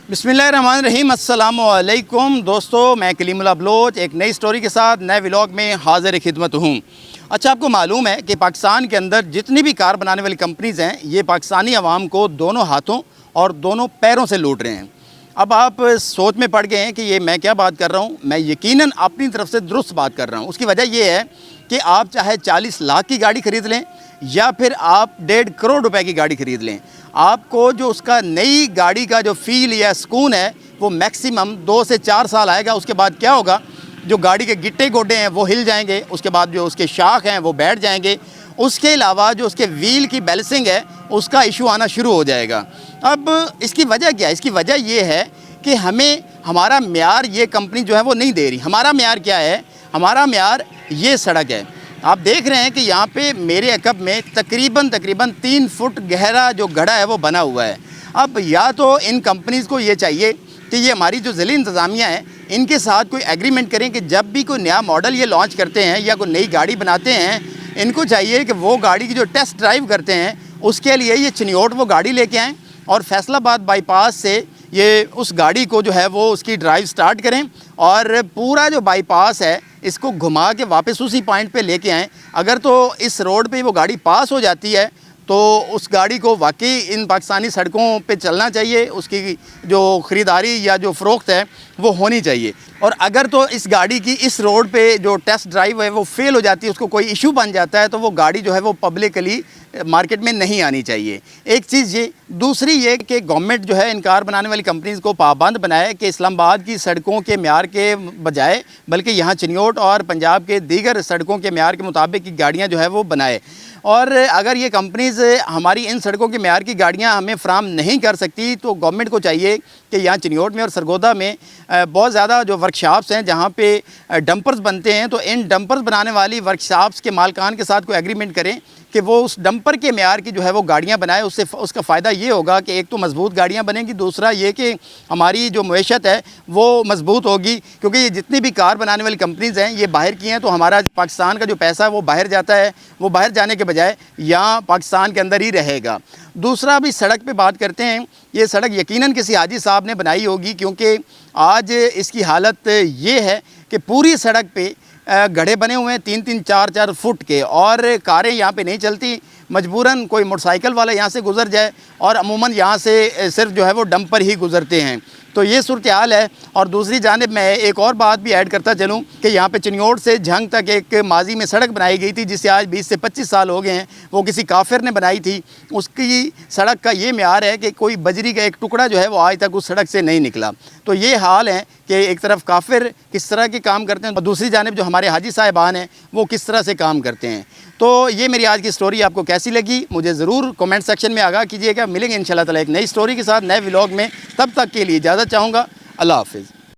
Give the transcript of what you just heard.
बिस्मिल्लाहिर्रहमानिर्रहीम, अस्सलाम वालेकुम दोस्तों, मैं कलीमुल्लाह बलोच एक नई स्टोरी के साथ नए व्लॉग में हाज़िर खिदमत हूँ। अच्छा, आपको मालूम है कि पाकिस्तान के अंदर जितनी भी कार बनाने वाली कंपनीज़ हैं, ये पाकिस्तानी अवाम को दोनों हाथों और दोनों पैरों से लूट रहे हैं। अब आप सोच में पड़ गए हैं कि ये मैं क्या बात कर रहा हूँ। मैं यकीनन अपनी तरफ से दुरुस्त बात कर रहा हूँ। उसकी वजह ये है कि आप चाहे 40 लाख की गाड़ी ख़रीद लें या फिर आप 1.5 करोड़ रुपए की गाड़ी ख़रीद लें, आपको जो उसका नई गाड़ी का जो फ़ील या सुकून है वो मैक्सिमम 2 से 4 साल आएगा। उसके बाद क्या होगा, जो गाड़ी के गिट्टे गोडे हैं वो हिल जाएंगे, उसके बाद जो उसके शाख हैं वो बैठ जाएंगे, उसके अलावा जो उसके व्हील की बैलेंसिंग है उसका इशू आना शुरू हो जाएगा। अब इसकी वजह क्या है? इसकी वजह ये है कि हमें हमारा म्यार ये कंपनी जो है वो नहीं दे रही। हमारा म्यार क्या है? हमारा म्यार ये सड़क है। आप देख रहे हैं कि यहाँ पे मेरे अकब में तकरीबन 3 फुट गहरा जो गड्ढा है वो बना हुआ है। अब या तो इन कंपनीज़ को ये चाहिए कि ये हमारी जो ज़िली इंतज़ामिया है इनके साथ कोई एग्रीमेंट करें कि जब भी कोई नया मॉडल ये लॉन्च करते हैं या कोई नई गाड़ी बनाते हैं, इनको चाहिए कि वो गाड़ी की जो टेस्ट ड्राइव करते हैं उसके लिए ये चिन्योट वो गाड़ी लेके आएँ और फैसलाबाद बाईपास से ये उस गाड़ी को जो है वो उसकी ड्राइव स्टार्ट करें और पूरा जो बाईपास है इसको घुमा के वापस उसी पॉइंट पे लेके आएँ। अगर तो इस रोड पे वो गाड़ी पास हो जाती है तो उस गाड़ी को वाकई इन पाकिस्तानी सड़कों पे चलना चाहिए, उसकी जो ख़रीदारी या जो फ़रोख्त है वो होनी चाहिए। और अगर तो इस गाड़ी की इस रोड पे जो टेस्ट ड्राइव है वो फ़ेल हो जाती है, उसको कोई इशू बन जाता है, तो वो गाड़ी जो है वो पब्लिकली मार्केट में नहीं आनी चाहिए। एक चीज़ ये, दूसरी ये कि गवर्नमेंट जो है इन कार बनाने वाली कंपनीज़ को पाबंद बनाए कि इस्लामाबाद की सड़कों के म्यार के बजाय बल्कि यहाँ चिन्योट और पंजाब के दीगर सड़कों के म्यार के मुताबिक की गाड़ियाँ जो है वो बनाए। और अगर ये कंपनीज़ हमारी इन सड़कों के म्यार की गाड़ियाँ हमें फ़राहम नहीं कर सकती तो गवर्नमेंट को चाहिए कि यहाँ चिन्योट में और सरगोदा में बहुत ज़्यादा जो वर्कशॉप्स हैं जहाँ पे डंपर्स बनते हैं, तो इन डंपर्स बनाने वाली वर्कशॉप्स के मालकान के साथ कोई एग्रीमेंट करें कि वो उस डंपर के म्यार की जो है वो गाड़ियाँ बनाए। उससे उसका फ़ायदा ये होगा कि एक तो मज़बूत गाड़ियाँ बनेंगी, दूसरा ये कि हमारी जो मईशत है वो मज़बूत होगी, क्योंकि ये जितनी भी कार बनाने वाली कंपनीज़ हैं ये बाहर की हैं, तो हमारा पाकिस्तान का जो पैसा है वो बाहर जाता है, वो बाहर जाने के बजाय यहाँ पाकिस्तान के अंदर ही रहेगा। दूसरा भी सड़क पे बात करते हैं। ये सड़क यकीनन किसी हाजी साहब ने बनाई होगी, क्योंकि आज इसकी हालत ये है कि पूरी सड़क पे गड्ढे बने हुए हैं 3-3, 4-4 फुट के, और कारें यहाँ पे नहीं चलती। मजबूरन कोई मोटरसाइकिल वाला यहाँ से गुज़र जाए और अमूमन यहाँ से सिर्फ जो है वो डंपर ही गुज़रते हैं। तो ये सूरत हाल है। और दूसरी जानिब मैं एक और बात भी ऐड करता चलूँ कि यहाँ पे चिन्योट से झंग तक एक माजी में सड़क बनाई गई थी जिसे आज 20 से 25 साल हो गए हैं, वो किसी काफिर ने बनाई थी। उसकी सड़क का ये म्यार है कि कोई बजरी का एक टुकड़ा जो है वो आज तक उस सड़क से नहीं निकला। तो ये हाल है कि एक तरफ काफिर किस तरह के काम करते हैं और दूसरी जानिब जो हमारे हाजी साहिबान हैं वो किस तरह से काम करते हैं। तो ये मेरी आज की स्टोरी आपको कैसी लगी मुझे ज़रूर कमेंट सेक्शन में आगाह कीजिएगा। मिलेंगे इंशाल्लाह ताला एक नई स्टोरी के साथ नए व्लॉग में, तब तक के लिए इजाज़त चाहूँगा। अल्लाह हाफ़िज़।